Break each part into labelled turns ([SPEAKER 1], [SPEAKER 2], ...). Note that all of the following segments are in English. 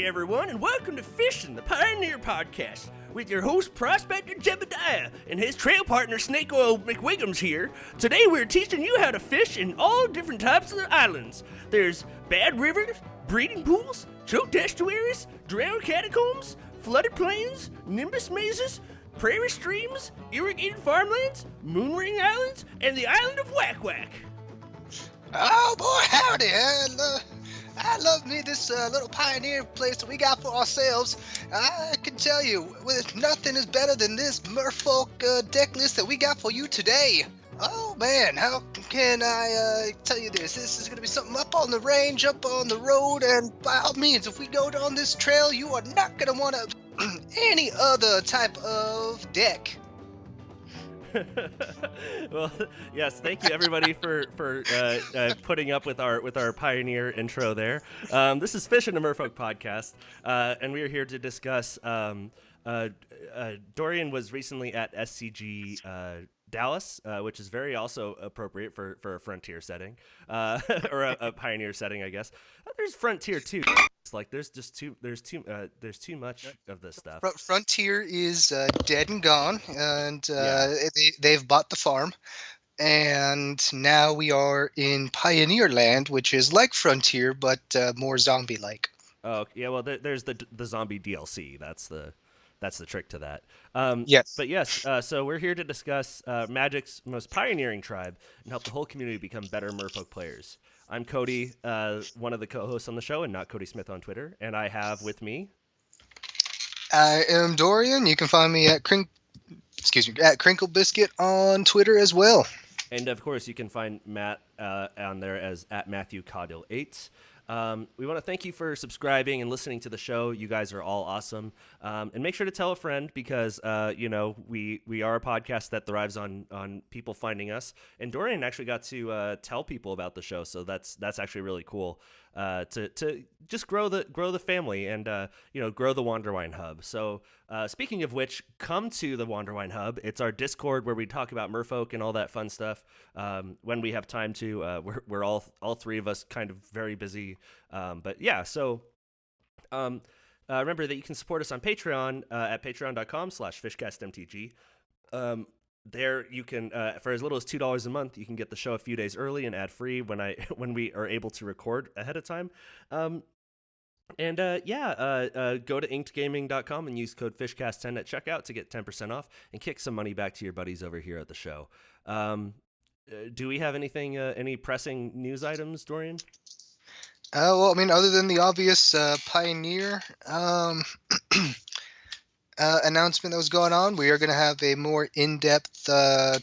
[SPEAKER 1] everyone, and welcome to Fishin, the Pioneer Podcast, with your host, Prospector Jebediah, and his trail partner, Snake Oil McWiggums here. Today we're teaching you how to fish in all different types of the islands. There's bad rivers, breeding pools, choked estuaries, drowned catacombs, flooded plains, nimbus mazes, prairie streams, irrigated farmlands, moonring islands, and the island of Whack Whack.
[SPEAKER 2] Oh boy, howdy! I love me this little pioneer place that we got for ourselves. I can tell you, nothing is better than this Merfolk deck list that we got for you today. Oh man, how can I tell you this? This is going to be something up on the range, up on the road, and by all means, if we go down this trail, you are not going to want any other type of deck.
[SPEAKER 1] Well, yes, thank you everybody for putting up with our pioneer intro there. This is Fishin, the Merfolk Podcast, and we are here to discuss. Dorian was recently at SCG Dallas, which is very also appropriate for a frontier setting, or a pioneer setting, I guess. There's frontier too. It's like there's too much of this stuff.
[SPEAKER 2] Frontier is dead and gone, and they've bought the farm, and now we are in Pioneer Land, which is like Frontier but more zombie-like.
[SPEAKER 1] Oh yeah, well there's the zombie DLC. That's the trick to that.
[SPEAKER 2] Yes.
[SPEAKER 1] But yes, so we're here to discuss Magic's most pioneering tribe and help the whole community become better Merfolk players. I'm Kody, one of the co-hosts on the show, and not Kody Smith on Twitter. And I have with me...
[SPEAKER 2] I am Dorian. You can find me at Crinkle Biscuit on Twitter as well.
[SPEAKER 1] And of course, you can find Matt on there as at Matthew Caudill 8. We want to thank you for subscribing and listening to the show. You guys are all awesome. And make sure to tell a friend because, we are a podcast that thrives on people finding us. And Dorian actually got to tell people about the show. So that's actually really cool to just grow the family and, grow the Wanderwine Hub. So speaking of which, come to the Wanderwine Hub. It's our Discord where we talk about Merfolk and all that fun stuff when we have time to. We're all three of us kind of very busy. But yeah, so remember that you can support us on Patreon at patreon.com/fishcastmtg. There you can, for as little as $2 a month, you can get the show a few days early and ad free when we are able to record ahead of time. Go to inkedgaming.com and use code FISHCAST10 at checkout to get 10% off and kick some money back to your buddies over here at the show. Do we have anything, any pressing news items, Dorian?
[SPEAKER 2] Other than the obvious Pioneer announcement that was going on, we are going to have a more in-depth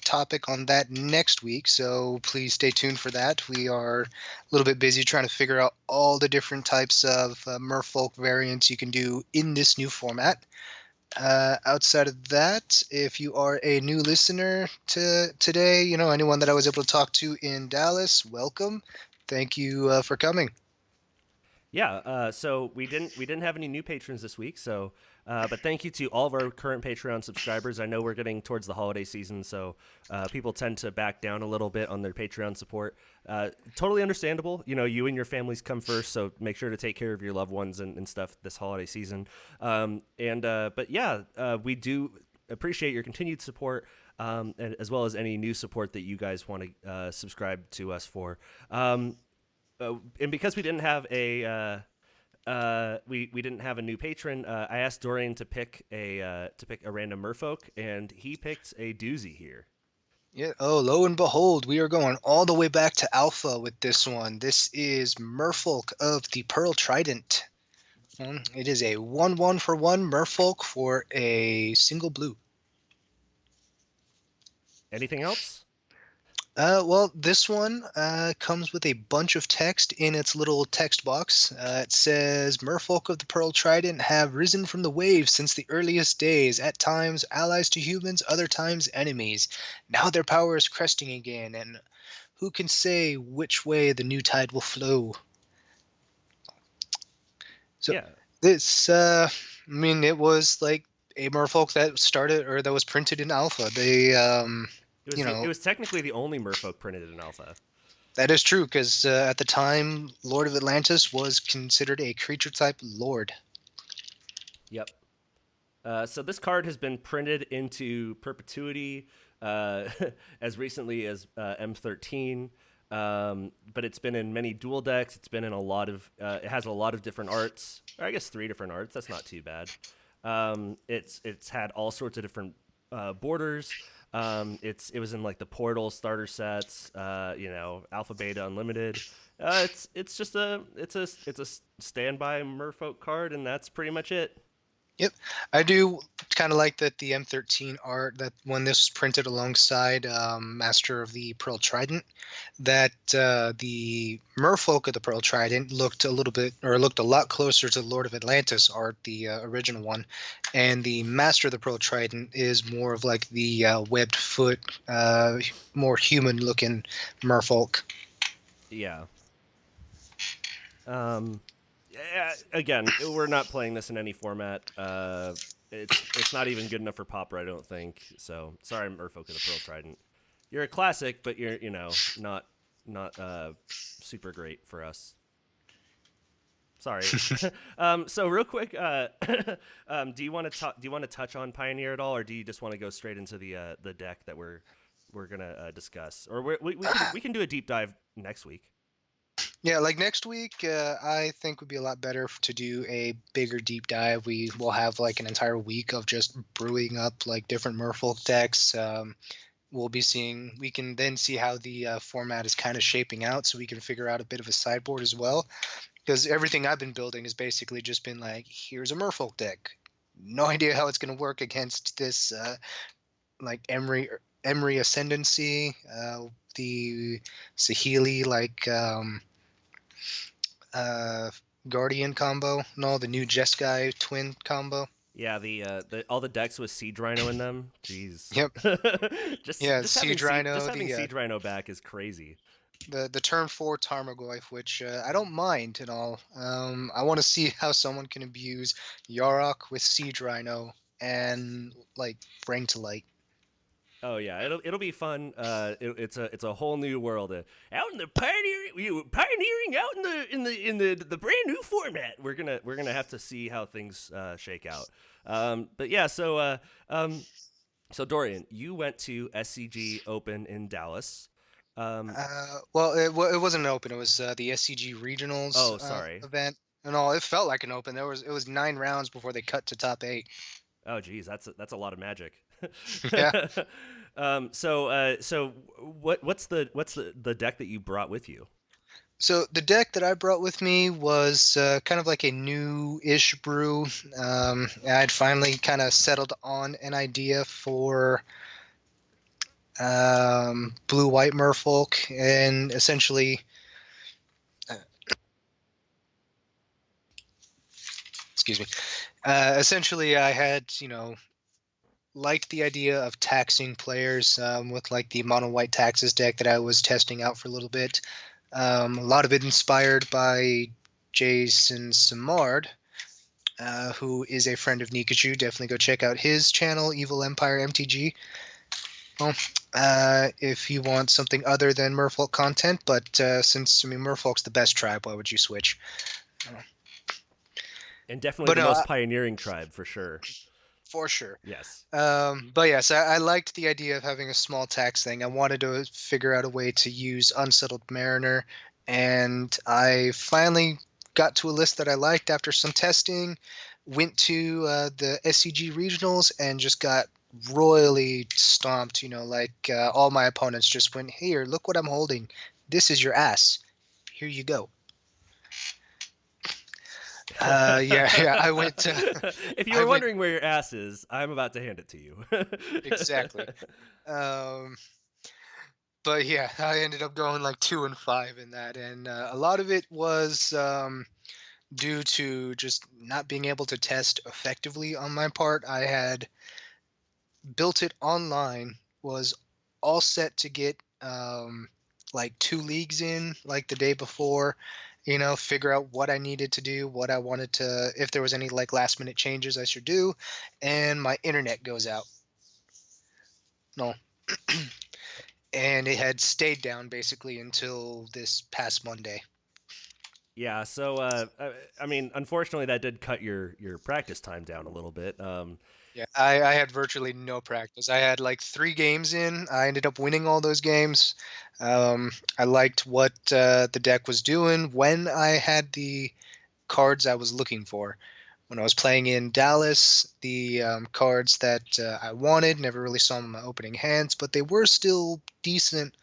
[SPEAKER 2] topic on that next week, so please stay tuned for that. We are a little bit busy trying to figure out all the different types of Merfolk variants you can do in this new format. Outside of that, if you are a new listener to today, anyone that I was able to talk to in Dallas, welcome. Thank you for coming.
[SPEAKER 1] Yeah, so we didn't have any new patrons this week, so but thank you to all of our current Patreon subscribers. I know we're getting towards the holiday season, so people tend to back down a little bit on their Patreon support. Totally understandable. You and your families come first, so make sure to take care of your loved ones and stuff this holiday season. We do appreciate your continued support, and as well as any new support that you guys want to subscribe to us for. And because we didn't have a new patron, I asked Dorian to pick a random Merfolk, and he picked a doozy here.
[SPEAKER 2] Yeah. Oh, lo and behold, we are going all the way back to Alpha with this one. This is Merfolk of the Pearl Trident. It is a 1/1 for 1 Merfolk for a single blue.
[SPEAKER 1] Anything else?
[SPEAKER 2] This one comes with a bunch of text in its little text box. It says, Merfolk of the Pearl Trident have risen from the waves since the earliest days, at times allies to humans, other times enemies. Now their power is cresting again, and who can say which way the new tide will flow? So yeah. This, it was like a Merfolk that started, or that was printed in Alpha.
[SPEAKER 1] It was technically the only Merfolk printed in Alpha.
[SPEAKER 2] That is true, because at the time, Lord of Atlantis was considered a creature type lord.
[SPEAKER 1] Yep. So this card has been printed into perpetuity as recently as M13, but it's been in many dual decks. It's been in a lot of. It has a lot of different arts. Or I guess 3 different arts. That's not too bad. It's had all sorts of different borders. It was in like the Portal starter sets. Alpha Beta Unlimited. It's just a standby Merfolk card, and that's pretty much it.
[SPEAKER 2] Yep, I do kind of like that the M13 art, that when this was printed alongside Master of the Pearl Trident, that the Merfolk of the Pearl Trident looked a lot closer to Lord of Atlantis art, the original one, and the Master of the Pearl Trident is more of like the webbed foot, more human-looking Merfolk.
[SPEAKER 1] Yeah. Again, we're not playing this in any format. It's not even good enough for Pauper, I don't think. So sorry, Merfolk of the Pearl Trident. You're a classic, but you're not super great for us. Sorry. So real quick, do you want to touch on Pioneer at all, or do you just want to go straight into the deck that we're gonna discuss, or we can do a deep dive next week?
[SPEAKER 2] Yeah, like next week, I think would be a lot better to do a bigger deep dive. We will have like an entire week of just brewing up like different Merfolk decks. We can then see how the format is kind of shaping out, so we can figure out a bit of a sideboard as well. Because everything I've been building has basically just been like, here's a Merfolk deck. No idea how it's going to work against this like Emery Ascendancy, the Sahili Guardian combo. No, the new Jeskai twin combo.
[SPEAKER 1] Yeah, the all the decks with Siege Rhino in them. Jeez.
[SPEAKER 2] Yep.
[SPEAKER 1] just
[SPEAKER 2] Yeah,
[SPEAKER 1] just
[SPEAKER 2] Siege
[SPEAKER 1] having
[SPEAKER 2] Rhino,
[SPEAKER 1] Siege Rhino back is crazy.
[SPEAKER 2] the turn 4 Tarmogoyf, which I don't mind at all. I want to see how someone can abuse Yarok with Siege Rhino and like Bring to Light.
[SPEAKER 1] Oh yeah, it'll be fun. It's a whole new world out in the pioneering out in the brand new format. We're gonna have to see how things shake out. But yeah, so Dorian, you went to SCG Open in Dallas.
[SPEAKER 2] Well, it wasn't an open. It was the SCG Regionals
[SPEAKER 1] Oh, sorry.
[SPEAKER 2] event, and all. It felt like an open. It was 9 rounds before they cut to top 8.
[SPEAKER 1] Oh, geez, that's a lot of magic.
[SPEAKER 2] Yeah.
[SPEAKER 1] So what's the deck that you brought with you?
[SPEAKER 2] So the deck that I brought with me was kind of like a new-ish brew. I'd finally kind of settled on an idea for blue-white Merfolk, and essentially, excuse me. Essentially, I had liked the idea of taxing players with like the mono white taxes deck that I was testing out for a little bit. A lot of it inspired by Jason Samard, who is a friend of Nikachu. Definitely go check out his channel, Evil Empire MTG. Well, if you want something other than Merfolk content, but since Merfolk's the best tribe, why would you switch?
[SPEAKER 1] And definitely the most pioneering tribe for sure.
[SPEAKER 2] For sure.
[SPEAKER 1] Yes.
[SPEAKER 2] But yes, I liked the idea of having a small tax thing. I wanted to figure out a way to use Unsettled Mariner, and I finally got to a list that I liked after some testing, went to the SCG Regionals, and just got royally stomped. All my opponents just went, here, look what I'm holding. This is your ass. Here you go. Yeah, I went to...
[SPEAKER 1] If you were wondering where your ass is, I'm about to hand it to you.
[SPEAKER 2] Exactly. But yeah, I ended up going like 2-5 in that, and a lot of it was due to just not being able to test effectively on my part. I had built it online, was all set to get like 2 leagues in like the day before, figure out what I needed to do, what I wanted to, if there was any like last minute changes I should do, and my internet goes out. No. And it had stayed down basically until this past Monday.
[SPEAKER 1] Yeah, so I mean, unfortunately, that did cut your practice time down a little bit.
[SPEAKER 2] Yeah, I had virtually no practice. I had like 3 games in. I ended up winning all those games. I liked what the deck was doing when I had the cards I was looking for. When I was playing in Dallas, the cards that I wanted never really saw them in my opening hands, but they were still decent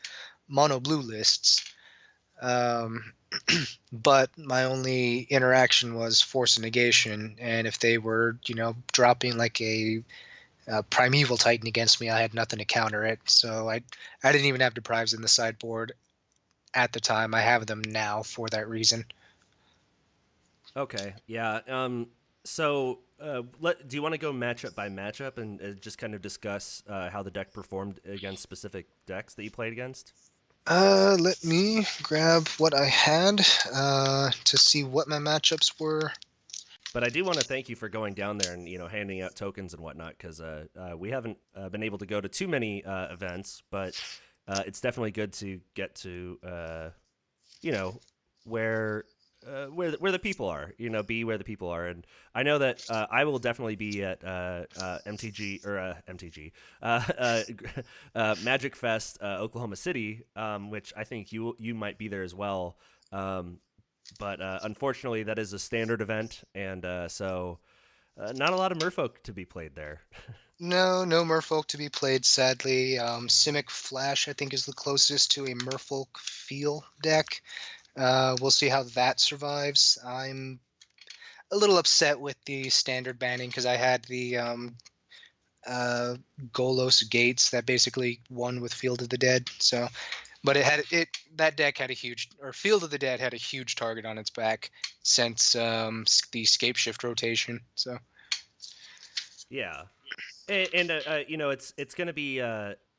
[SPEAKER 2] mono blue lists. Um, but my only interaction was force and negation, and if they were, dropping like a primeval titan against me, I had nothing to counter it. So I didn't even have deprives in the sideboard at the time. I have them now for that reason.
[SPEAKER 1] Okay, yeah. So do you want to go matchup by matchup and just kind of discuss how the deck performed against specific decks that you played against?
[SPEAKER 2] Let me grab what I had to see what my matchups were.
[SPEAKER 1] But I do want to thank you for going down there and handing out tokens and whatnot because we haven't been able to go to too many events, but it's definitely good to get to where where the people are, be where the people are. And I know that I will definitely be at MTG or Magic Fest, Oklahoma City, which I think you might be there as well. But unfortunately, that is a standard event, and so not a lot of Merfolk to be played there.
[SPEAKER 2] No Merfolk to be played, sadly. Simic Flash, I think, is the closest to a Merfolk feel deck. We'll see how that survives. I'm a little upset with the standard banning because I had the uh, Golos Gates that basically won with Field of the Dead. So, but that deck had a huge, or Field of the Dead had a huge target on its back since the Scape Shift rotation. So
[SPEAKER 1] Yeah, and it's gonna be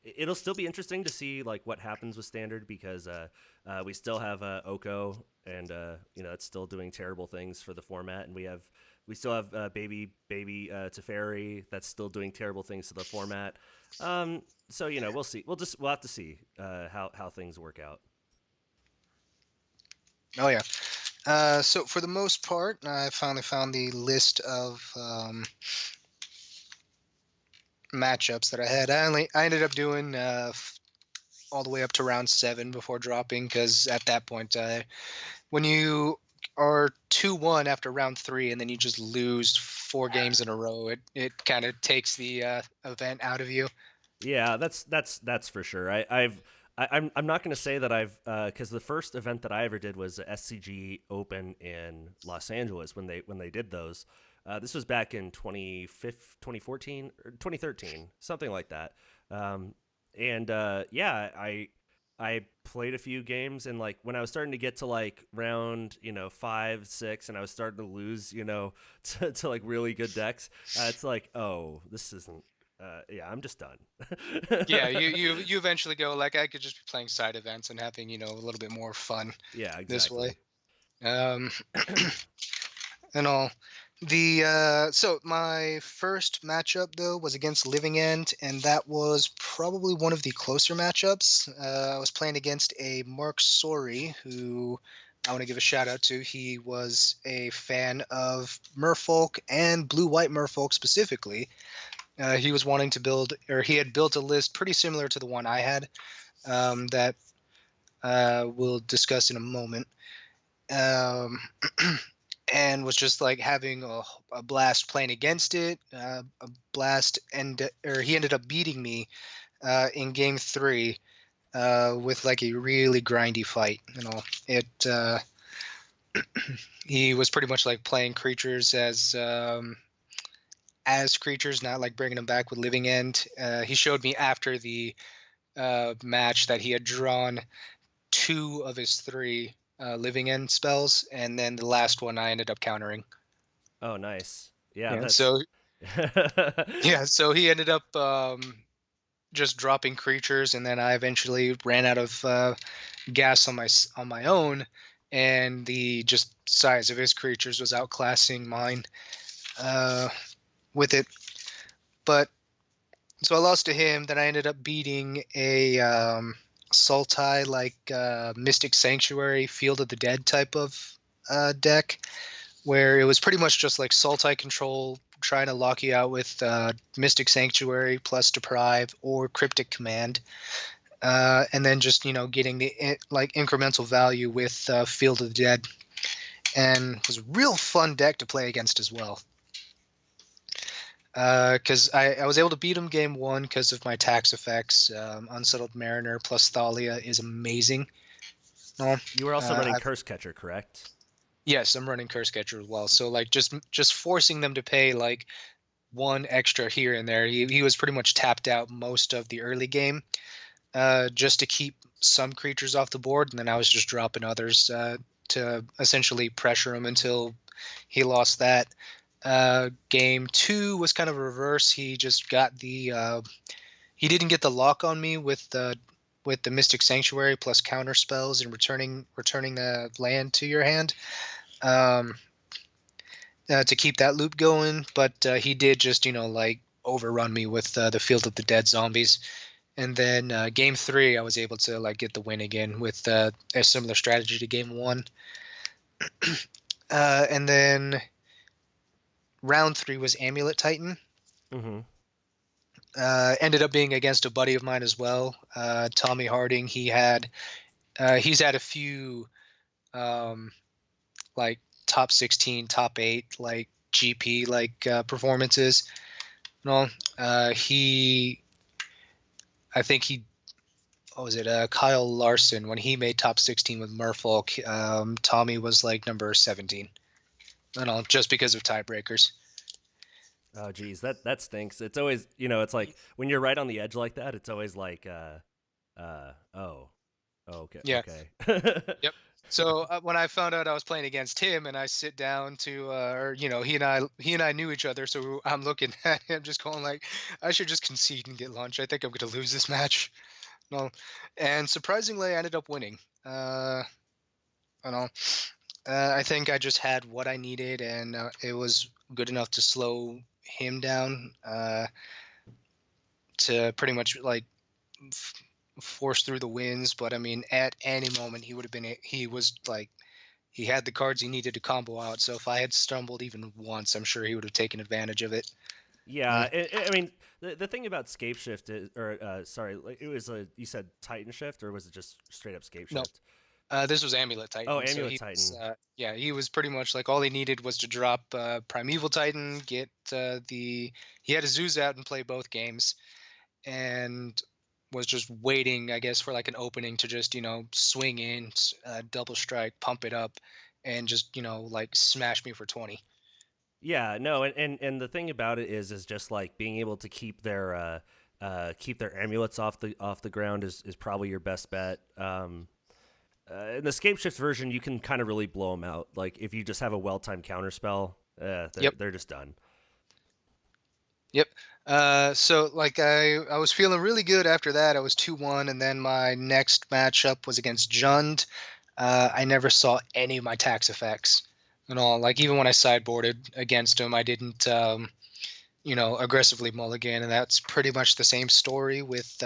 [SPEAKER 1] it'll still be interesting to see like what happens with standard because we still have Oko and it's still doing terrible things for the format, and we still have baby Teferi that's still doing terrible things to the format. So we'll see. We'll have to see how things work out.
[SPEAKER 2] oh yeah. So for the most part, I finally found the list of matchups that I had. I ended up doing all the way up to round 7 before dropping because at that point, when you are 2-1 after round 3 and then you just lose 4 games in a row, it kind of takes the event out of you.
[SPEAKER 1] Yeah, that's for sure. I'm not going to say that I've because the first event that I ever did was SCG Open in Los Angeles when they did those. This was back in 2014 or 2013, something like that. And yeah, I played a few games, and like when I was starting to get to like round 5, 6, and I was starting to lose to like really good decks, it's like, oh, this isn't. Yeah, I'm just done.
[SPEAKER 2] Yeah, you eventually go like I could just be playing side events and having a little bit more fun
[SPEAKER 1] Yeah,
[SPEAKER 2] this way.
[SPEAKER 1] exactly.
[SPEAKER 2] Um, and all. So my first matchup though was against Living End, and that was probably one of the closer matchups. I was playing against a Mark Sori, who I want to give a shout out to. He was a fan of Merfolk and Blue-White Merfolk specifically. He was wanting to build, or he had built a list pretty similar to the one I had, that we'll discuss in a moment. Um, and was just like having a blast playing against it, a blast, or he ended up beating me in game 3 with like a really grindy fight. He was pretty much like playing creatures as creatures, not like bringing them back with Living End. He showed me after the match that he had drawn 2 of his 3 Living End spells, and then the last one I ended up countering.
[SPEAKER 1] Oh, nice. Yeah,
[SPEAKER 2] Yeah,
[SPEAKER 1] that's.
[SPEAKER 2] so yeah, so he ended up just dropping creatures, and then I eventually ran out of gas on my own, and the just size of his creatures was outclassing mine uh, with it. But so I lost to him. Then I ended up beating a Sultai like Mystic Sanctuary, Field of the Dead type of deck, where it was pretty much just like Sultai control, trying to lock you out with Mystic Sanctuary plus Deprive or Cryptic Command, and then just getting the incremental value with Field of the Dead, and it was a real fun deck to play against as well. Because I was able to beat him game one because of my tax effects. Unsettled Mariner plus Thalia is amazing.
[SPEAKER 1] You were also running Curse Catcher, correct?
[SPEAKER 2] Yes, I'm running Curse Catcher as well. So like just forcing them to pay like one extra here and there. He was pretty much tapped out most of the early game, just to keep some creatures off the board, and then I was just dropping others to essentially pressure him until he lost that. Game two was kind of a reverse. He just got he didn't get the lock on me with the Mystic Sanctuary plus counter spells and returning the land to your hand, to keep that loop going. But he did just overrun me with the Field of the Dead zombies. And then game three, I was able to get the win again with a similar strategy to game one. And then round three was Amulet Titan.
[SPEAKER 1] Mm-hmm.
[SPEAKER 2] Ended up being against a buddy of mine as well, Tommy Harding. He's had a few top 16, top 8 GP performances. I think he what was it? Kyle Larson, when he made top 16 with Merfolk, Tommy was number 17. Just because of tiebreakers.
[SPEAKER 1] Oh, geez, that stinks. It's always, it's like when you're right on the edge like that, it's always like, okay,
[SPEAKER 2] yeah,
[SPEAKER 1] okay.
[SPEAKER 2] Yep. So when I found out I was playing against him, and I sit down to, he and I knew each other, so I'm looking at him, just going I should just concede and get lunch. I think I'm going to lose this match. No, and surprisingly, I ended up winning. I think I just had what I needed, and it was good enough to slow him down, to pretty much force through the wins. But I mean, at any moment he would have been. He had the cards he needed to combo out. So if I had stumbled even once, I'm sure he would have taken advantage of it.
[SPEAKER 1] Yeah, I mean, the thing about Scape Shift is, it was you said Titan Shift, or was it just straight up Scape Shift?
[SPEAKER 2] No. This was Amulet Titan.
[SPEAKER 1] Oh, Amulet Titan.
[SPEAKER 2] He was pretty much all he needed was to drop Primeval Titan, get he had a Zeus out and play both games, and was just waiting, I guess, for an opening to just swing in, double strike, pump it up, and just smash me for 20.
[SPEAKER 1] Yeah, no, and the thing about it is just being able to keep their amulets off the ground is probably your best bet. In the Scape Shift version, you can kind of really blow them out. If you just have a well-timed counterspell, they're just done.
[SPEAKER 2] Yep. So I was feeling really good after that. I was 2-1, and then my next matchup was against Jund. I never saw any of my tax effects at all. Even when I sideboarded against him, I didn't aggressively mulligan, and that's pretty much the same story with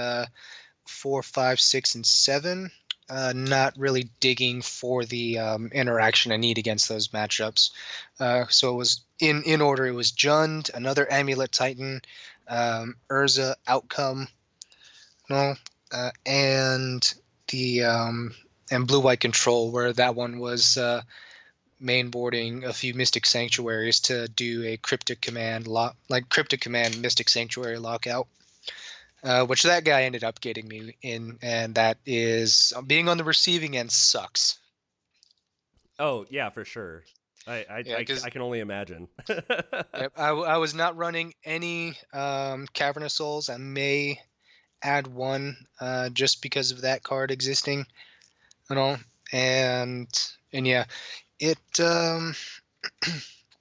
[SPEAKER 2] 4, 5, 6, and 7. Not really digging for the interaction I need against those matchups. So it was in order. It was Jund, another Amulet Titan, Urza, Outcome, and the and Blue White Control, where that one was mainboarding a few Mystic Sanctuaries to do a Cryptic Command Mystic Sanctuary lockout. Which that guy ended up getting me in, and that is being on the receiving end sucks.
[SPEAKER 1] Oh yeah, for sure. I can only imagine.
[SPEAKER 2] Yep, I was not running any Cavern of Souls. I may add one just because of that card existing, and yeah, it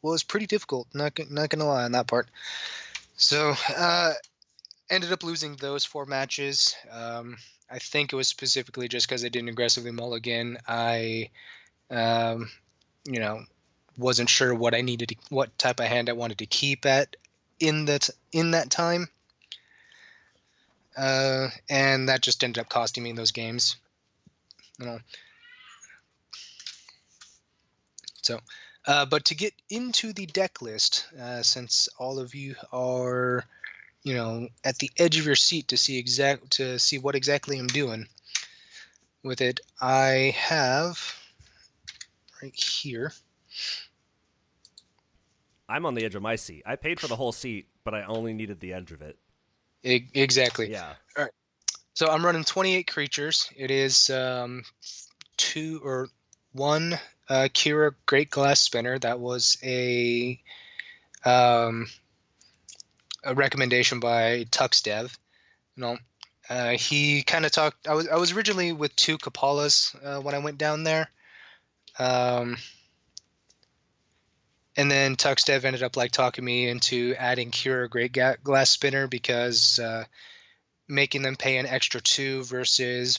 [SPEAKER 2] was pretty difficult. Not gonna lie on that part. So ended up losing those 4 matches. I think it was specifically just because I didn't aggressively mulligan. I, wasn't sure what I needed, what type of hand I wanted to keep in that time, and that just ended up costing me in those games. So, but to get into the deck list, since all of you are, at the edge of your seat to see what exactly I'm doing with it, I have right here.
[SPEAKER 1] I'm on the edge of my seat. I paid for the whole seat, but I only needed the edge of it.
[SPEAKER 2] Exactly.
[SPEAKER 1] Yeah.
[SPEAKER 2] All right. So I'm running 28 creatures. It is one Kira Great Glass Spinner. That was um, a recommendation by TuxDev. He kind of talked. I was originally with 2 Kapalas when I went down there, and then TuxDev ended up talking me into adding Kira Great Glass Spinner because making them pay an extra 2 versus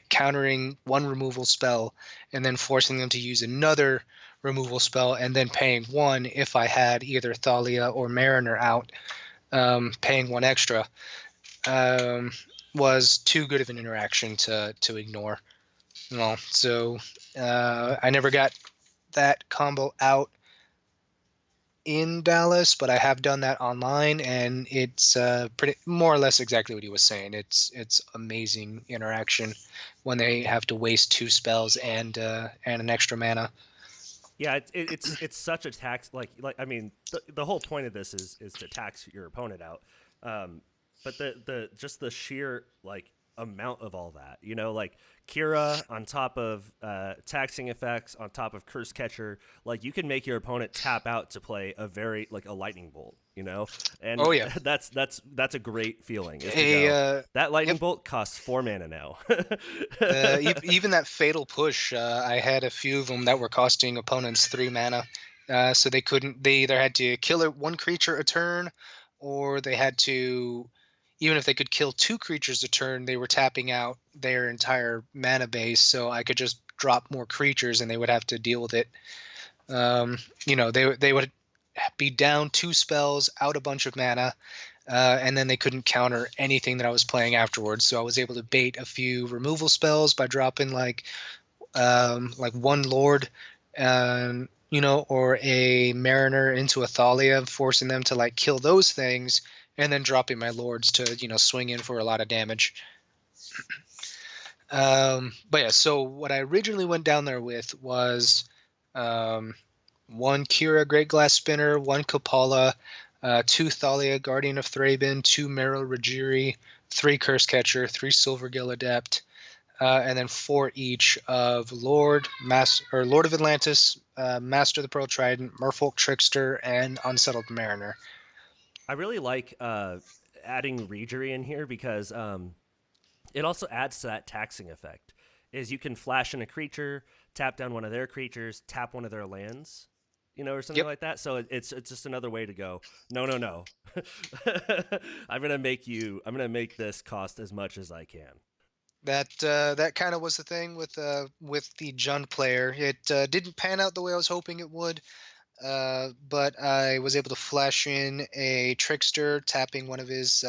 [SPEAKER 2] countering 1 removal spell and then forcing them to use another removal spell and then paying 1 if I had either Thalia or Mariner out, paying 1 extra. Was too good of an interaction to ignore. So I never got that combo out in Dallas, but I have done that online, and it's pretty more or less exactly what he was saying. It's amazing interaction when they have to waste 2 spells and an extra mana.
[SPEAKER 1] Yeah, it's such a tax. I mean, the whole point of this is to tax your opponent out. But the just the sheer amount of all that, Kira on top of taxing effects on top of Curse Catcher, you can make your opponent tap out to play a lightning bolt, and
[SPEAKER 2] Oh yeah,
[SPEAKER 1] that's a great feeling. That lightning
[SPEAKER 2] yep.
[SPEAKER 1] bolt costs 4 mana now.
[SPEAKER 2] Even that fatal push, I had a few of them that were costing opponents 3 mana, so they either had to kill 1 creature a turn, or they had to, even if they could kill 2 creatures a turn, they were tapping out their entire mana base, so I could just drop more creatures and they would have to deal with it. They would be down 2 spells, out a bunch of mana, and then they couldn't counter anything that I was playing afterwards. So I was able to bait a few removal spells by dropping 1 Lord, or a Mariner into a Thalia, forcing them to kill those things, and then dropping my Lords to swing in for a lot of damage. But yeah, so what I originally went down there with was 1 Kira Great Glass Spinner, 1 Kapala, 2 Thalia Guardian of Thraben, 2 Meryl Rajiri, 3 Curse Catcher, 3 Silvergill Adept, and then 4 each of Lord of Atlantis, Master of the Pearl Trident, Merfolk Trickster, and Unsettled Mariner.
[SPEAKER 1] I really like adding Regery in here because it also adds to that taxing effect. Is you can flash in a creature, tap down one of their creatures, tap one of their lands, or something like that. So it's just another way to go. No. I'm gonna make this cost as much as I can.
[SPEAKER 2] That kind of was the thing with the Jund player. It didn't pan out the way I was hoping it would. But I was able to flash in a Trickster, tapping one of his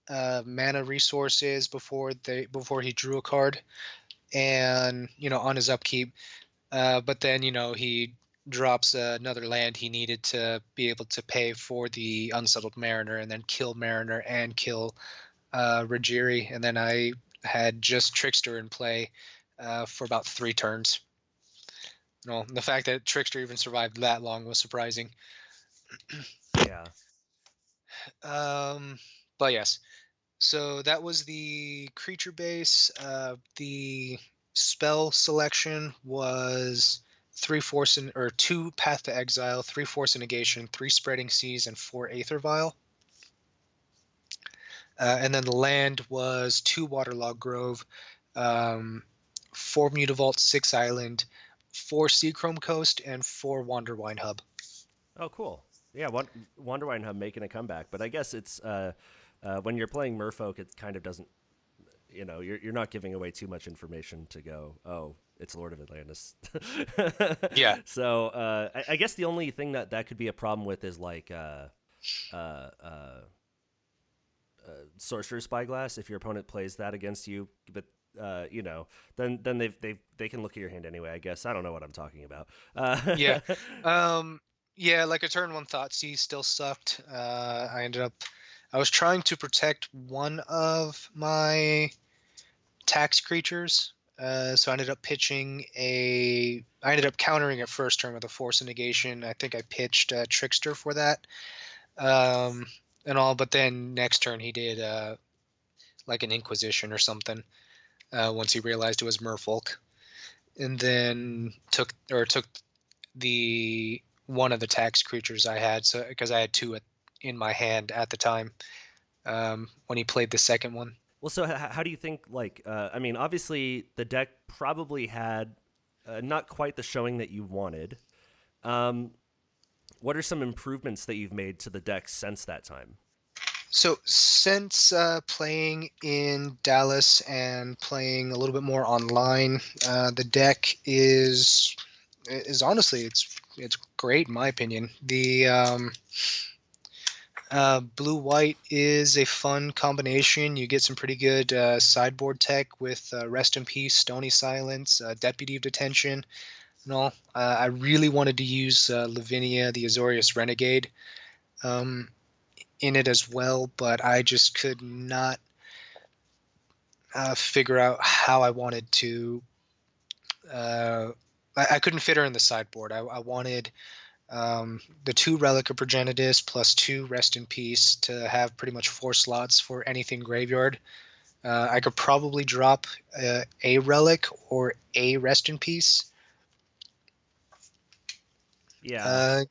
[SPEAKER 2] mana resources before he drew a card, and on his upkeep. But then he drops another land he needed to be able to pay for the Unsettled Mariner, and then kill Mariner and kill Rajiri, and then I had just Trickster in play for about 3 turns. The fact that Trickster even survived that long was surprising.
[SPEAKER 1] Yeah.
[SPEAKER 2] But yes, so that was the creature base. The spell selection was 2 Path to Exile, 3 Force of Negation, 3 Spreading Seas, and 4 Aether Vial. And then the land was 2 Waterlog Grove, 4 Mutavault, 6 Island, 4 Seachrome Coast, and 4 Wanderwine Hub.
[SPEAKER 1] Oh, cool. Yeah, Wanderwine Hub making a comeback. But I guess it's when you're playing Merfolk, it kind of doesn't, you're not giving away too much information to go, oh, it's Lord of Atlantis.
[SPEAKER 2] Yeah.
[SPEAKER 1] So I guess the only thing that could be a problem with is Sorcerer's Spyglass if your opponent plays that against you. But you know, then they can look at your hand anyway. I guess I don't know what I'm talking about.
[SPEAKER 2] Yeah. Yeah, like a turn one Thoughtseize still sucked. I was trying to protect one of my tax creatures. So I ended up I ended up countering it first turn with a Force of Negation. I think I pitched Trickster for that. And all, but then next turn he did like an Inquisition or something. Once he realized it was Merfolk, and then took the one of the tax creatures I had, so because I had two in my hand at the time when he played the second one.
[SPEAKER 1] Well, so how do you think? Like, I mean, obviously the deck probably had not quite the showing that you wanted. What are some improvements that you've made to the deck since that time?
[SPEAKER 2] So since playing in Dallas and playing a little bit more online, the deck is honestly it's great in my opinion. The blue white is a fun combination. You get some pretty good sideboard tech with Rest in Peace, Stony Silence, Deputy of Detention, and all. I really wanted to use Lavinia, the Azorius Renegade, in it as well, but I just could not figure out how I wanted to. I couldn't fit her in the sideboard. I wanted the 2 Relic of Progenitus plus 2 Rest in Peace to have pretty much 4 slots for anything graveyard. I could probably drop a Relic or a Rest in Peace.
[SPEAKER 1] Yeah.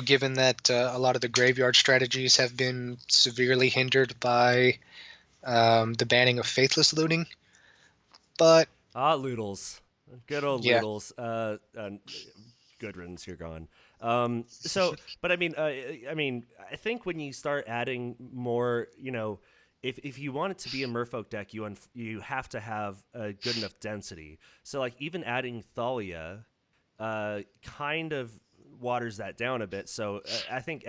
[SPEAKER 2] Given that a lot of the graveyard strategies have been severely hindered by the banning of Faithless Looting. But
[SPEAKER 1] Loodles. Good old
[SPEAKER 2] yeah.
[SPEAKER 1] Loodles. Good riddance, you're gone. But I mean, I think when you start adding more, if you want it to be a Merfolk deck, you have to have a good enough density. So like even adding Thalia, kind of waters that down a bit. So I think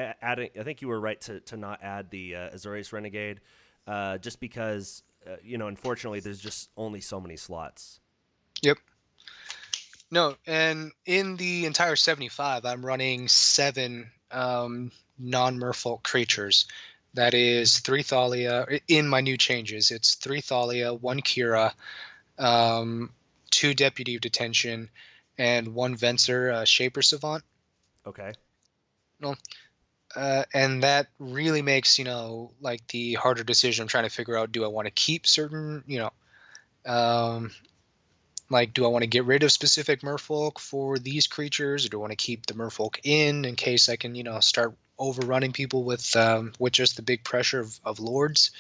[SPEAKER 1] you were right to not add the Azorius Renegade, just because unfortunately there's just only so many slots.
[SPEAKER 2] Yep. No, and in the entire 75, I'm running 7 non-Merfolk creatures. That is 3 Thalia. In my new changes, it's 3 Thalia, 1 Kira, 2 Deputy of Detention, and 1 Venser Shaper Savant.
[SPEAKER 1] Okay.
[SPEAKER 2] No. And that really makes, like the harder decision. I'm trying to figure out, do I want to keep certain, like, do I want to get rid of specific Merfolk for these creatures, or do I want to keep the Merfolk in case I can, start overrunning people with just the big pressure of Lords?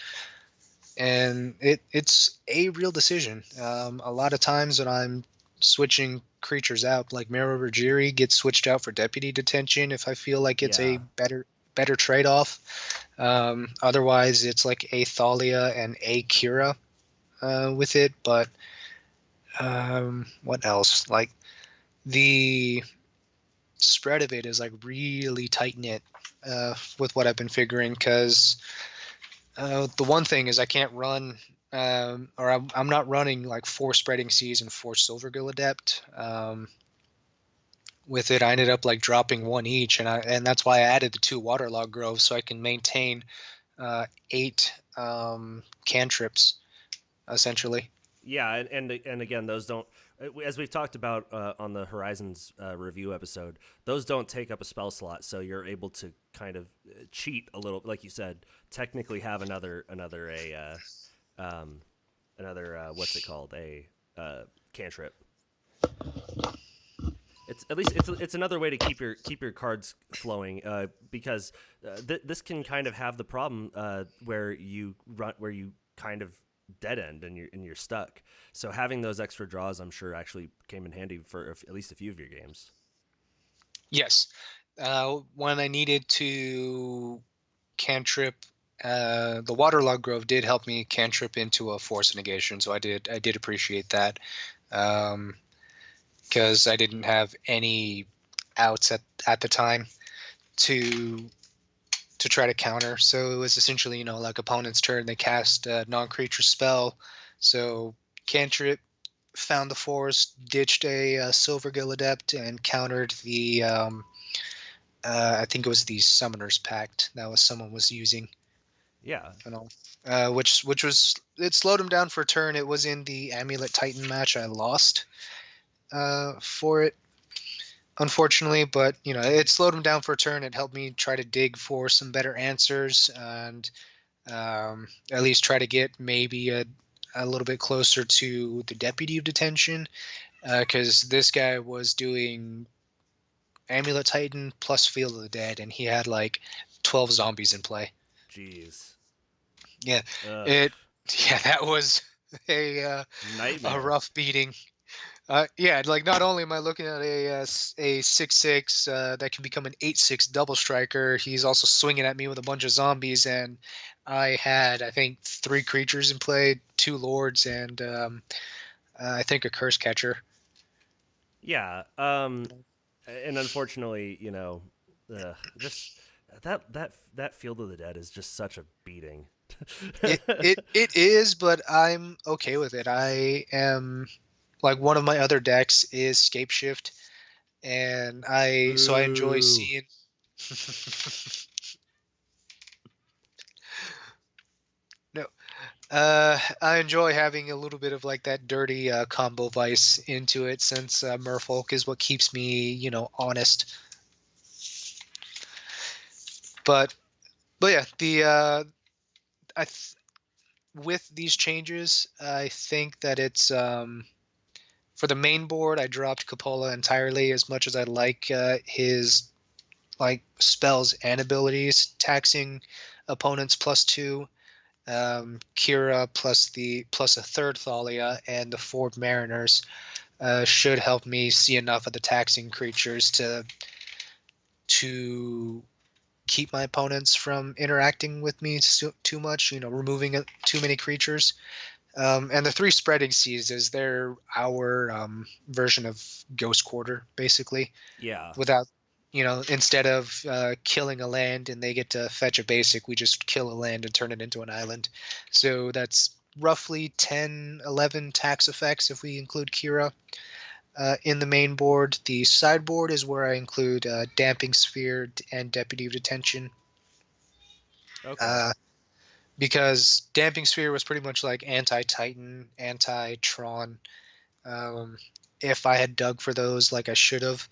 [SPEAKER 2] And it's a real decision. A lot of times when I'm switching creatures out, like Mara Rajiri gets switched out for Deputy Detention if I feel like it's a better trade-off. Otherwise, it's like a Thalia and a Kira with it, but what else? Like the spread of it is like really tight knit with what I've been figuring, because the one thing is I can't run or I'm not running like 4 Spreading Seas and 4 Silvergill Adept. With it, I ended up like dropping 1 each, and that's why I added the 2 Waterlog Groves so I can maintain 8 cantrips essentially.
[SPEAKER 1] Yeah, and again, those don't, as we've talked about on the Horizons review episode, those don't take up a spell slot, so you're able to kind of cheat a little, like you said, technically have another what's it called, a cantrip. It's at least it's another way to keep your cards flowing, because this can kind of have the problem where you kind of dead end and you're stuck. So having those extra draws, I'm sure, actually came in handy for at least a few of your games.
[SPEAKER 2] Yes. When I needed to cantrip, the Waterlog Grove did help me cantrip into a Force Negation, so I did appreciate that, because I didn't have any outs at the time to try to counter. So it was essentially, like opponent's turn, they cast a non-creature spell, So Cantrip found the forest, ditched a Silver Gill Adept, and countered the I think it was the Summoner's Pact that was someone was using.
[SPEAKER 1] Yeah.
[SPEAKER 2] You know, which was, it slowed him down for a turn. It was in the Amulet Titan match. I lost for it, unfortunately, but it slowed him down for a turn. It helped me try to dig for some better answers and at least try to get maybe a little bit closer to the Deputy of Detention, because this guy was doing Amulet Titan plus Field of the Dead, and he had like 12 zombies in play.
[SPEAKER 1] Jeez.
[SPEAKER 2] Yeah,
[SPEAKER 1] Ugh.
[SPEAKER 2] that was a
[SPEAKER 1] Nightmare.
[SPEAKER 2] rough beating. Yeah, like not only am I looking at a 6/6 that can become an 8/6 double striker, he's also swinging at me with a bunch of zombies, and I had, I think, 3 creatures in play, 2 lords, and I think a curse catcher.
[SPEAKER 1] Yeah. And unfortunately, just that Field of the Dead is just such a beating.
[SPEAKER 2] It is, but I'm okay with it. I am, like, one of my other decks is Scape Shift, and I enjoy
[SPEAKER 1] Boo.
[SPEAKER 2] seeing. No, I enjoy having a little bit of like that dirty combo vice into it, since Merfolk is what keeps me, honest. But yeah, I th- with these changes, I think that it's for the main board. I dropped Capola entirely, as much as I like his like spells and abilities, taxing opponents +2. Kira plus a third Thalia and the 4 Mariners should help me see enough of the taxing creatures to keep my opponents from interacting with me too much. Removing too many creatures. And the 3 Spreading Seas is our version of Ghost Quarter, basically.
[SPEAKER 1] Yeah.
[SPEAKER 2] Without, instead of killing a land and they get to fetch a basic, we just kill a land and turn it into an island. So that's roughly 10, 11 tax effects if we include Kira in the main board. The sideboard is where I include Damping Sphere and Deputy of Detention.
[SPEAKER 1] Okay.
[SPEAKER 2] Uh, because Damping Sphere was pretty much like anti-Titan, anti-Tron. Um, if I had dug for those like I should have,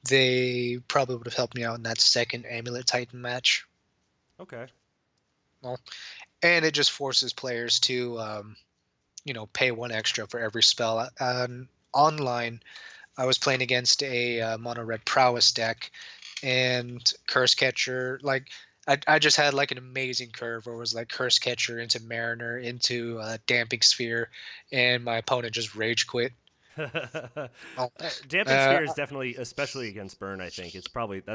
[SPEAKER 2] they probably would have helped me out in that second Amulet Titan match.
[SPEAKER 1] Okay.
[SPEAKER 2] Well, and it just forces players to, pay 1 extra for every spell. Online, I was playing against a mono red prowess deck, and Curse Catcher, like, I just had like an amazing curve where it was like Curse Catcher into Mariner into Damping Sphere, and my opponent just rage quit. Well,
[SPEAKER 1] Damping
[SPEAKER 2] uh,
[SPEAKER 1] Sphere is definitely, especially against Burn. I think that's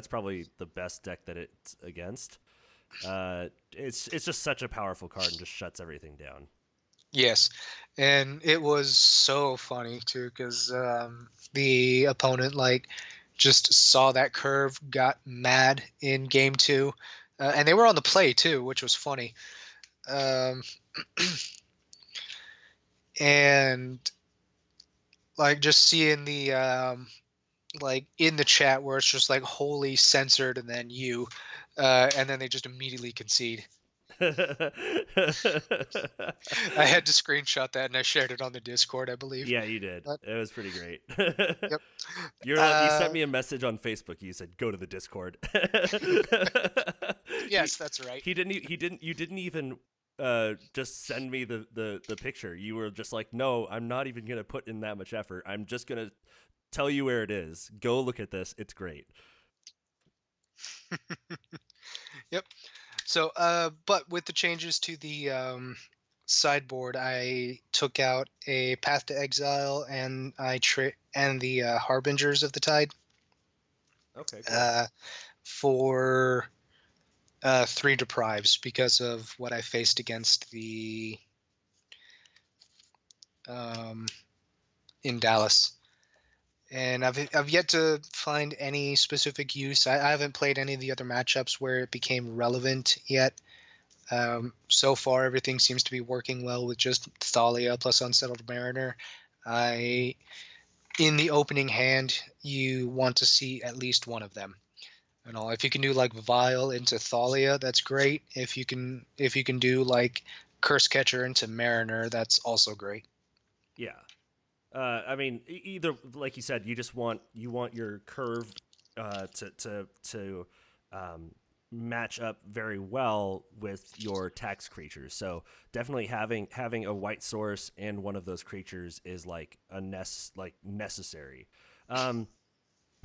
[SPEAKER 1] probably the best deck that it's against. It's just such a powerful card and just shuts everything down.
[SPEAKER 2] yes, and it was so funny too, because the opponent like just saw that curve, got mad in game 2, and they were on the play too, which was funny. Um, and like just seeing the like in the chat where it's just like holy censored and then and then they just immediately concede. I had to screenshot that and I shared it on the Discord, I believe.
[SPEAKER 1] Yeah, you did.
[SPEAKER 2] But
[SPEAKER 1] It was pretty great.
[SPEAKER 2] yep.
[SPEAKER 1] You sent me a message on Facebook. You said go to the Discord.
[SPEAKER 2] Yes, that's right.
[SPEAKER 1] You didn't even just send me the picture. You were just like, no, I'm not even gonna put in that much effort. I'm just gonna tell you where it is. Go look at this. It's great.
[SPEAKER 2] Yep. So, but with the changes to the sideboard, I took out a Path to Exile and and the Harbingers of the Tide.
[SPEAKER 1] Okay, cool.
[SPEAKER 2] For 3 deprives because of what I faced against the in Dallas. And I've yet to find any specific use. I haven't played any of the other matchups where it became relevant yet. So far, everything seems to be working well with just Thalia plus Unsettled Mariner. I In the opening hand, you want to see at least one of them. And all. If you can do like Vile into Thalia, that's great. If you can do like Curse Catcher into Mariner, that's also great.
[SPEAKER 1] Yeah. I mean, either like you said, you want your curve to um, match up very well with your tax creatures. So definitely having a white source and one of those creatures is like necessary. Um,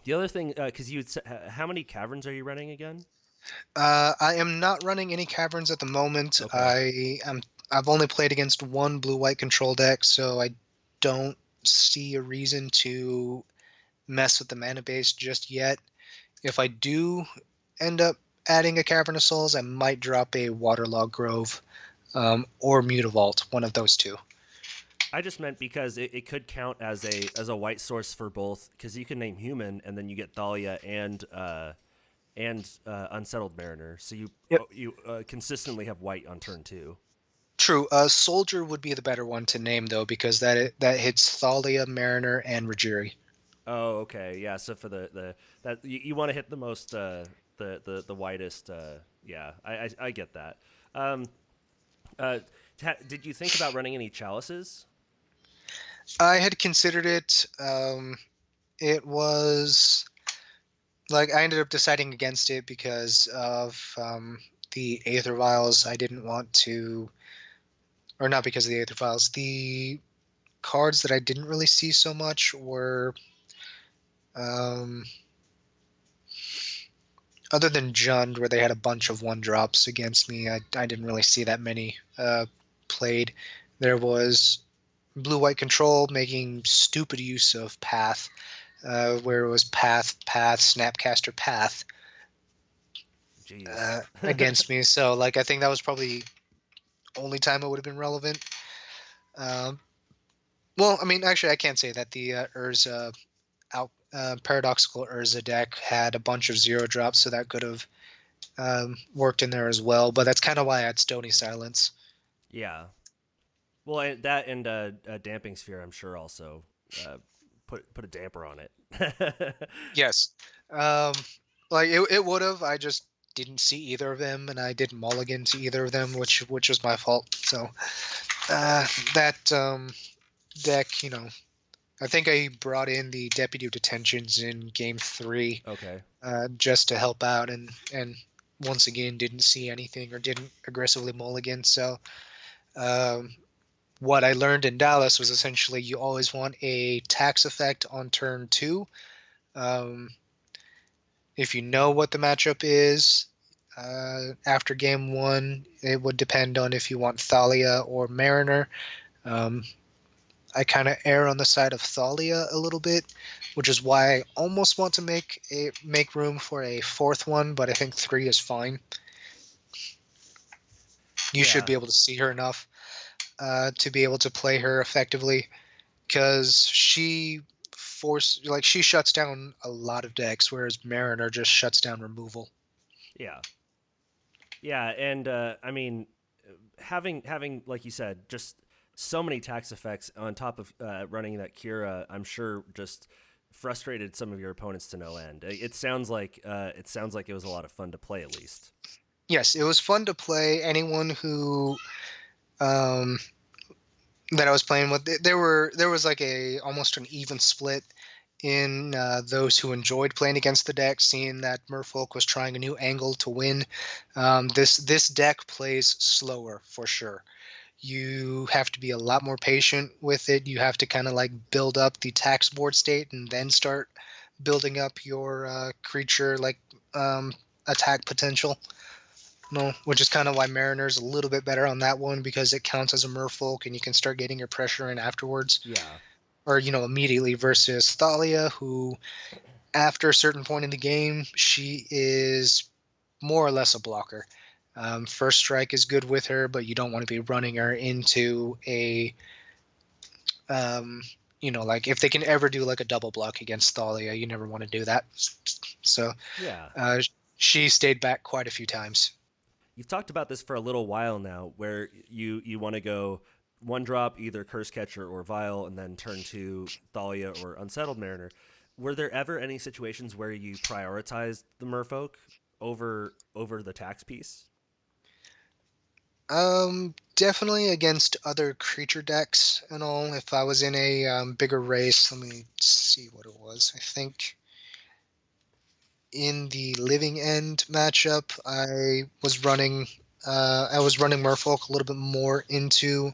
[SPEAKER 1] the other thing, because how many caverns are you running again?
[SPEAKER 2] I am not running any Caverns at the moment.
[SPEAKER 1] Okay.
[SPEAKER 2] I've only played against one blue-white control deck, so I don't see a reason to mess with the mana base just yet. If I do end up adding a Cavern of Souls, I might drop a Waterlog Grove or Mutavault, one of those two.
[SPEAKER 1] I just meant because it could count as a white source for both, because you can name human and then you get Thalia and Unsettled Mariner, so
[SPEAKER 2] Yep.
[SPEAKER 1] you consistently have white on turn two.
[SPEAKER 2] True. Soldier would be the better one to name though, because that hits Thalia, Mariner, and Rajiri.
[SPEAKER 1] Oh, okay, yeah. So for the that you want to hit the most the widest. Yeah, I get that. Um, did you think about running any chalices?
[SPEAKER 2] I had considered it. It was like I ended up deciding against it because of the Aether Vials. I didn't want to, or not because of the Aether Vials. The cards that I didn't really see so much were, um, other than Jund, where they had a bunch of one drops against me. I didn't really see that many played. There was Blue White Control making stupid use of Path, where it was Path, Snapcaster, Path
[SPEAKER 1] Jeez.
[SPEAKER 2] against me. So, like, I think that was probably only time it would have been relevant. Um, well, I mean, actually, I can't say that. The Urza Paradoxical Urza deck had a bunch of zero drops, so that could have worked in there as well. But that's kind of why I had Stony Silence.
[SPEAKER 1] Yeah. Well, that and damping sphere, I'm sure also uh, put a damper on it.
[SPEAKER 2] Yes. Um, like it would have. I just didn't see either of them, and I didn't mulligan to either of them, which was my fault. So that deck, I think I brought in the Deputy of Detentions in Game 3
[SPEAKER 1] Okay.
[SPEAKER 2] just to help out, and once again didn't see anything or didn't aggressively mulligan. So um, what I learned in Dallas was essentially you always want a tax effect on turn 2. Um, if you know what the matchup is after game 1, it would depend on if you want Thalia or Mariner. Um, I kind of err on the side of Thalia a little bit, which is why I almost want to make room for a fourth one, but I think 3 is fine. You should
[SPEAKER 1] Yeah.
[SPEAKER 2] be able to see her enough to be able to play her effectively, because she shuts down a lot of decks, whereas Mariner just shuts down removal.
[SPEAKER 1] Yeah. Yeah, and I mean, having like you said, just so many tax effects on top of running that Kira, I'm sure just frustrated some of your opponents to no end. It sounds like it was a lot of fun to play at least.
[SPEAKER 2] Yes, it was fun to play. Anyone who um, that I was playing with, there was like a almost an even split in those who enjoyed playing against the deck, seeing that Merfolk was trying a new angle to win. This deck plays slower for sure. You have to be a lot more patient with it. You have to kind of like build up the tax board state and then start building up your creature like attack potential. No, which is kind of why Mariner's a little bit better on that one, because it counts as a Merfolk and you can start getting your pressure in afterwards,
[SPEAKER 1] Yeah.
[SPEAKER 2] or immediately, versus Thalia, who after a certain point in the game she is more or less a blocker. First strike is good with her, but you don't want to be running her into a like if they can ever do like a double block against Thalia, you never want to do that. So
[SPEAKER 1] Yeah.
[SPEAKER 2] she stayed back quite a few times.
[SPEAKER 1] You've talked about this for a little while now, where you want to go one drop either Curse Catcher or Vial, and then turn to Thalia or Unsettled Mariner. Were there ever any situations where you prioritized the Merfolk over the tax piece?
[SPEAKER 2] Definitely against other creature decks and all. If I was in a bigger race, let me see what it was. I think in the Living End matchup, I was running Merfolk a little bit more into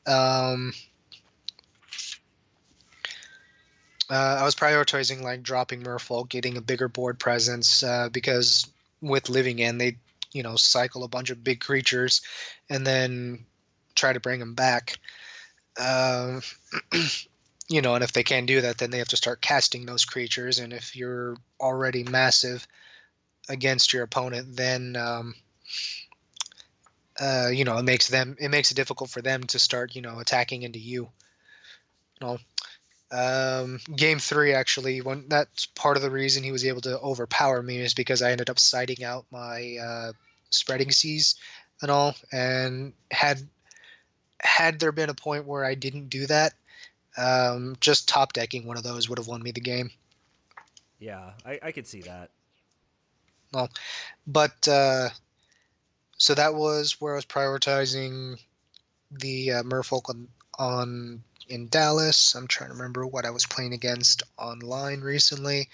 [SPEAKER 2] um, I was prioritizing like dropping Merfolk, getting a bigger board presence because with Living End they cycle a bunch of big creatures and then try to bring them back. Um, and if they can't do that, then they have to start casting those creatures. And if you're already massive against your opponent, then it makes it difficult for them to start attacking into you. Game 3 actually, that's part of the reason he was able to overpower me is because I ended up siding out my spreading seas and all, and had there been a point where I didn't do that, just top decking one of those would have won me the game.
[SPEAKER 1] Yeah, I could see that.
[SPEAKER 2] Well, but so that was where I was prioritizing the Merfolk on in Dallas. I'm trying to remember what I was playing against online recently,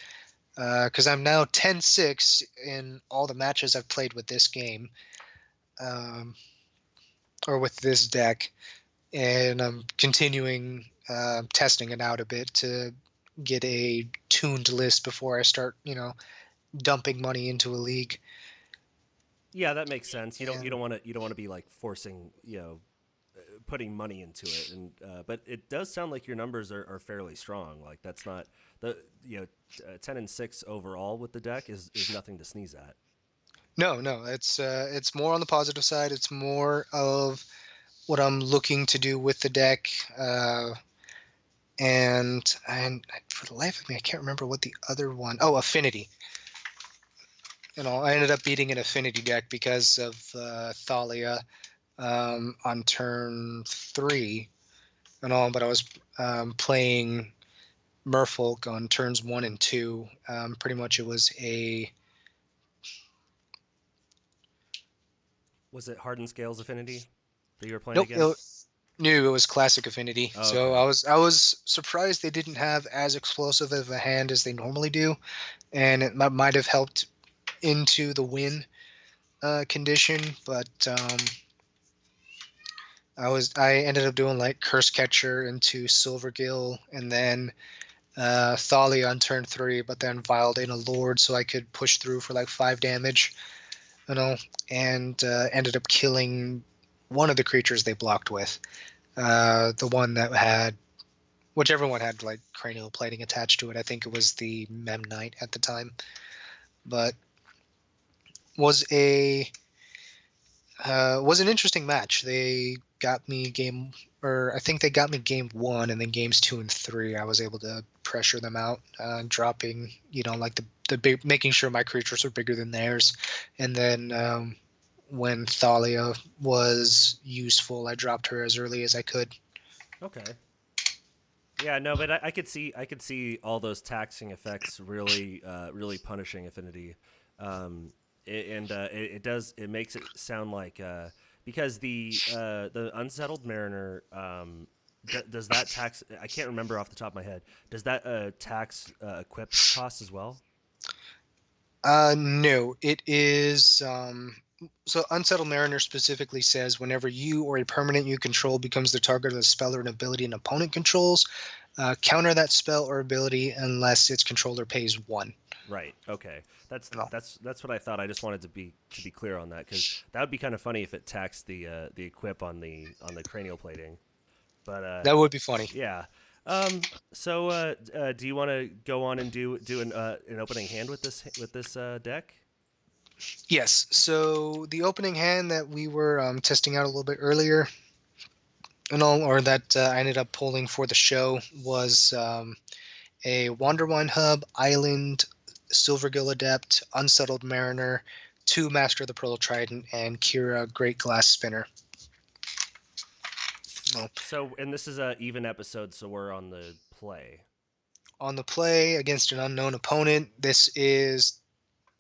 [SPEAKER 2] because I'm now 10-6 in all the matches I've played with this game, or with this deck, and I'm continuing testing it out a bit to get a tuned list before I start, dumping money into a league.
[SPEAKER 1] Yeah, that makes sense. You don't want to be like forcing putting money into it, and but it does sound like your numbers are fairly strong. Like that's not the 10-6 overall with the deck is nothing to sneeze at.
[SPEAKER 2] No, it's more on the positive side. It's more of what I'm looking to do with the deck, and for the life of me, I can't remember what the other one. Oh, Affinity. I ended up beating an Affinity deck because of Thalia on turn 3 and all, but I was playing Merfolk on turns 1 and 2. Pretty much it was a...
[SPEAKER 1] Was it Hardened Scales Affinity that you were playing
[SPEAKER 2] Nope,
[SPEAKER 1] against?
[SPEAKER 2] it was Classic Affinity.
[SPEAKER 1] Oh,
[SPEAKER 2] So
[SPEAKER 1] okay.
[SPEAKER 2] I was surprised they didn't have as explosive of a hand as they normally do, and it might have helped into the win condition, but I ended up doing like Curse Catcher into Silvergill, and then Thalia on turn 3, but then Viled in a Lord so I could push through for like 5 damage, and ended up killing one of the creatures they blocked with. The one that had, whichever one had like cranial plating attached to it. I think it was the Mem Knight at the time, but was an interesting match. They got me I think they got me game 1, and then games 2 and 3, I was able to pressure them out, dropping, like the big, making sure my creatures are bigger than theirs, and then when Thalia was useful, I dropped her as early as I could.
[SPEAKER 1] Okay. Yeah, no, but I could see all those taxing effects really punishing Affinity, it makes it sound like because the Unsettled Mariner does that tax? I can't remember off the top of my head. Does that tax equip cost as well?
[SPEAKER 2] No, it is. So Unsettled Mariner specifically says whenever you or a permanent you control becomes the target of a spell or an ability an opponent controls, counter that spell or ability unless its controller pays 1.
[SPEAKER 1] Right. Okay. That's
[SPEAKER 2] No.
[SPEAKER 1] that's what I thought. I just wanted to be clear on that because that would be kind of funny if it taxed the equip on the cranial plating. But
[SPEAKER 2] That would be funny.
[SPEAKER 1] yeah. So do you want to go on and do an opening hand with this deck?
[SPEAKER 2] Yes. So the opening hand that we were testing out a little bit earlier, or that I ended up pulling for the show, was a Wanderwine Hub, Island, Silvergill Adept, Unsettled Mariner, 2 Master of the Pearl Trident, and Kira Great Glass Spinner.
[SPEAKER 1] So, and this is a even episode, so we're on the play.
[SPEAKER 2] On the play against an unknown opponent, this is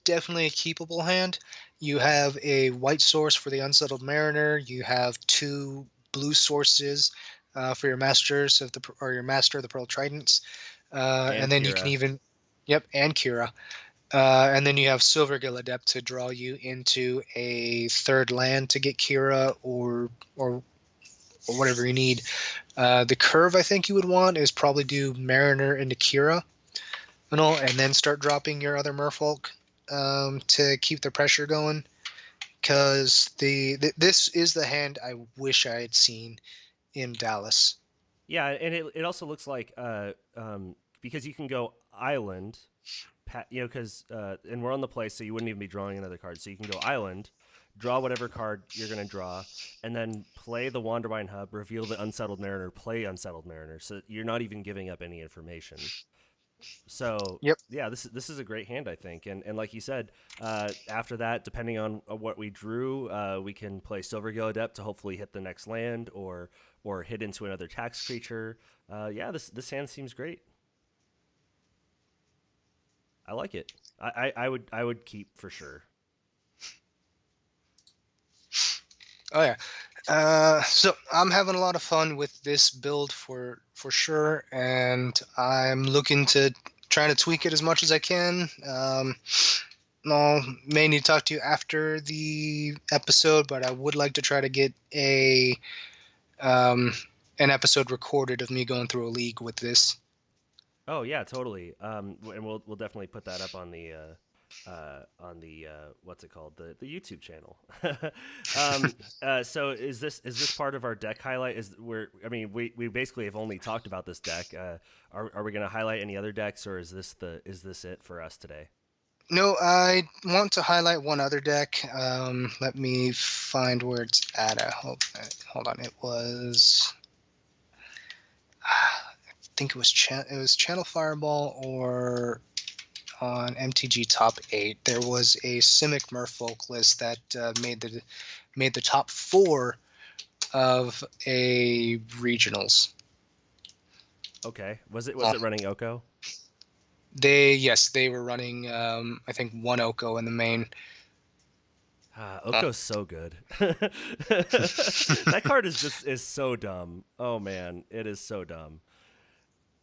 [SPEAKER 2] definitely a keepable hand. You have a white source for the Unsettled Mariner. You have 2 blue sources for your masters of your Master of the Pearl Tridents, and then Kira. You can even, and Kira, and then you have Silvergill Adept to draw you into a 3rd land to get Kira or whatever you need. The curve I think you would want is probably do Mariner into Kira, and then start dropping your other Merfolk to keep the pressure going. Because this is the hand I wish I had seen in Dallas.
[SPEAKER 1] Yeah, and it also looks like because you can go island, because and we're on the play, so you wouldn't even be drawing another card. So you can go island, draw whatever card you're going to draw, and then play the Wandervine Hub, reveal the Unsettled Mariner, play Unsettled Mariner. So you're not even giving up any information. So yeah, this is a great hand, I think. And like you said, after that, depending on what we drew, we can play Silvergill Adept to hopefully hit the next land or hit into another tax creature. Yeah, this hand seems great. I like it. I would keep for sure.
[SPEAKER 2] Oh yeah. So I'm having a lot of fun with this build for sure, and I'm looking to trying to tweak it as much as I can. I may need to talk to you after the episode, but I would like to try to get an episode recorded of me going through a league with this.
[SPEAKER 1] Oh yeah, totally. And we'll definitely put that up on the what's it called, the YouTube channel. So is this part of our deck highlight? We basically have only talked about this deck. Are we going to highlight any other decks, or is this it for us today?
[SPEAKER 2] No, I want to highlight one other deck. Let me find where it's at. Hold on. It was I think it was Channel Fireball or on MTG Top 8, there was a Simic Merfolk list that made the top 4 of a regionals.
[SPEAKER 1] Okay, was it running Oko?
[SPEAKER 2] They were running I think 1 Oko in the main.
[SPEAKER 1] Oko's so good. That card is so dumb. Oh man, it is so dumb.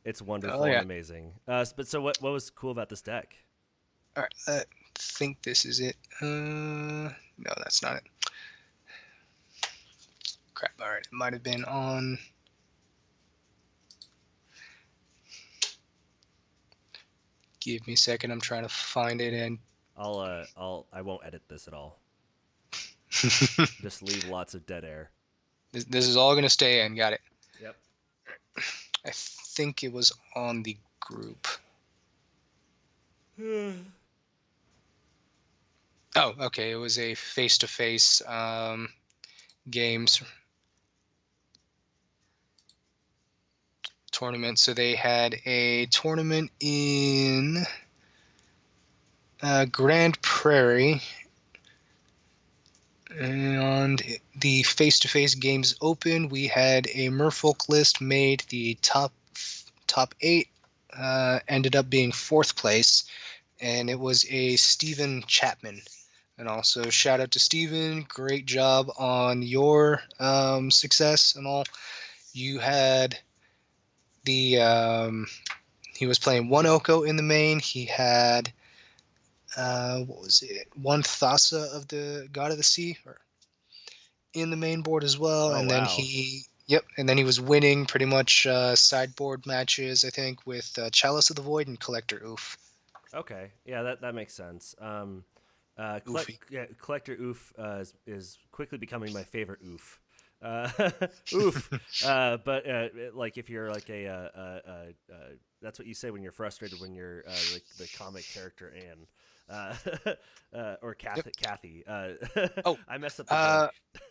[SPEAKER 1] It's wonderful and amazing. But so what was cool about this deck?
[SPEAKER 2] All right, I think this is it. No, that's not it. Crap. All right, it might have been on. Give me a second. I'm trying to find it, and
[SPEAKER 1] I won't edit this at all. Just leave lots of dead air.
[SPEAKER 2] This is all gonna stay in. Got it.
[SPEAKER 1] Yep.
[SPEAKER 2] I think it was on the group. Oh, okay. It was a face-to-face games tournament. So they had a tournament in Grand Prairie, and the face-to-face games open. We had a Merfolk list made the top 8. Ended up being 4th place, and it was a Steven Chapman. And also shout out to Steven, great job on your success and all. You had he was playing 1 Oko in the main. He had what was it? 1 Thassa of the God of the Sea in the main board as well.
[SPEAKER 1] Oh,
[SPEAKER 2] and then
[SPEAKER 1] wow.
[SPEAKER 2] And then he was winning pretty much sideboard matches, I think, with Chalice of the Void and Collector Oof.
[SPEAKER 1] Okay, yeah, that makes sense. Collector Oof is quickly becoming my favorite Oof. Oof. But like if you're like that's what you say when you're frustrated, when you're like the comic character Anne, or Kathy. I messed up the joke.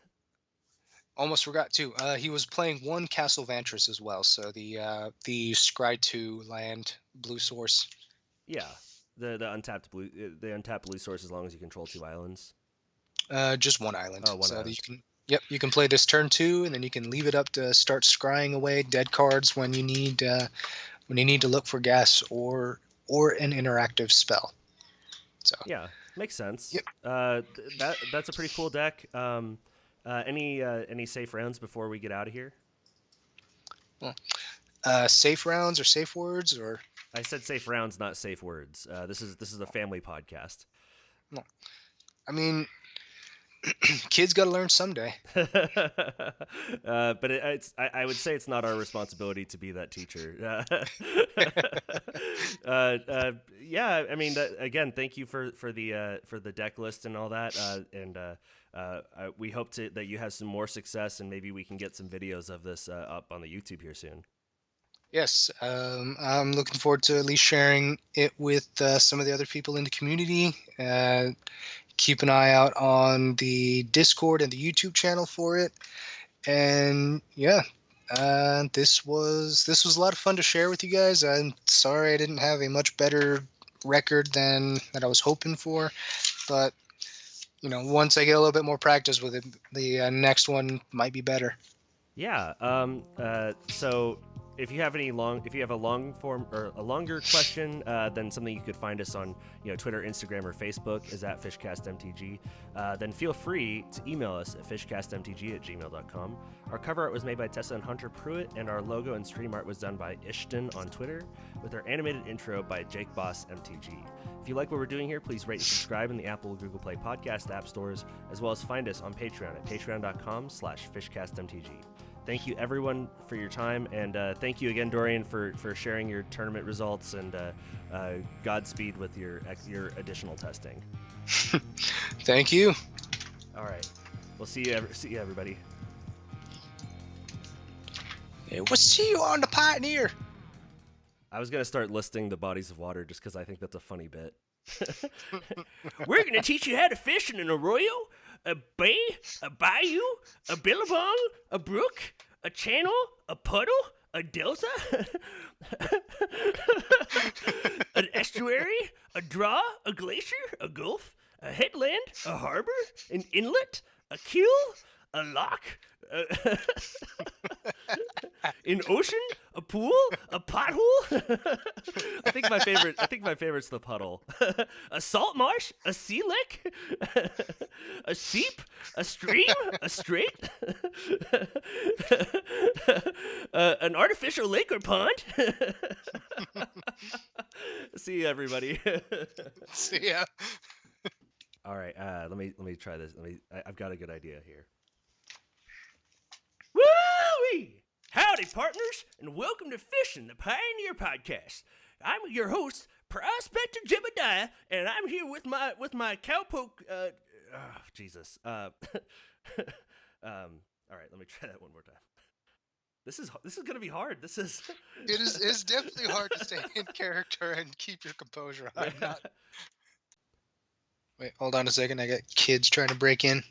[SPEAKER 2] Almost forgot too. He was playing 1 Castle Vantress as well, so the Scry 2 land blue source.
[SPEAKER 1] Yeah. The untapped blue source as long as you control 2 islands.
[SPEAKER 2] Just one island.
[SPEAKER 1] Oh, one
[SPEAKER 2] so
[SPEAKER 1] island.
[SPEAKER 2] you can play this turn 2, and then you can leave it up to start scrying away dead cards when you need to look for gas or an interactive spell. So
[SPEAKER 1] Yeah, makes sense.
[SPEAKER 2] Yep.
[SPEAKER 1] That's a pretty cool deck. Any safe rounds before we get out of here?
[SPEAKER 2] Safe rounds or safe words or?
[SPEAKER 1] I said safe rounds, not safe words. This is a family podcast.
[SPEAKER 2] No. I mean, kids got to learn someday.
[SPEAKER 1] But I would say it's not our responsibility to be that teacher. Yeah, I mean, again, thank you for the deck list and all that. We hope that you have some more success, and maybe we can get some videos of this up on the YouTube here soon.
[SPEAKER 2] Yes, I'm looking forward to at least sharing it with some of the other people in the community. Keep an eye out on the Discord and the YouTube channel for it. And yeah, this was a lot of fun to share with you guys. I'm sorry I didn't have a much better record than that I was hoping for, but once I get a little bit more practice with it, the next one might be better.
[SPEAKER 1] Yeah. So if you have a long form or a longer question, then something you could find us on, Twitter, Instagram, or Facebook is at FishcastMTG. Then feel free to email us at fishcastmtg@gmail.com. Our cover art was made by Tessa and Hunter Pruitt, and our logo and stream art was done by Ishton on Twitter, with our animated intro by Jake Boss MTG. If you like what we're doing here, please rate and subscribe in the Apple or Google Play podcast app stores, as well as find us on Patreon at patreon.com/fishcastmtg. Thank you, everyone, for your time, and thank you again, Dorian, for sharing your tournament results, and Godspeed with your additional testing.
[SPEAKER 2] Thank you.
[SPEAKER 1] All right, we'll see you, everybody.
[SPEAKER 2] Hey, we'll see you on the Pioneer.
[SPEAKER 1] I was gonna start listing the bodies of water just because I think that's a funny bit. We're gonna teach you how to fish in an arroyo, a bay, a bayou, a billabong, a brook, a channel, a puddle, a delta, an estuary, a draw, a glacier, a gulf, a headland, a harbor, an inlet, a keel, a lock, an ocean, a pool, a pothole. I think my favorite's the puddle. A salt marsh, a sea lick, a seep, a stream, a strait, an artificial lake or pond. See you, everybody.
[SPEAKER 2] See ya.
[SPEAKER 1] All right, let me try this. I've got a good idea here. Woo-wee! Howdy, partners, and welcome to Fishin, the Pioneer Podcast. I'm your host, Prospector Jebediah, and I'm here with my cowpoke. Jesus. All right, let me try that one more time. This is gonna be hard.
[SPEAKER 2] It's definitely hard to stay in character and keep your composure. Wait, hold on a second. I got kids trying to break in.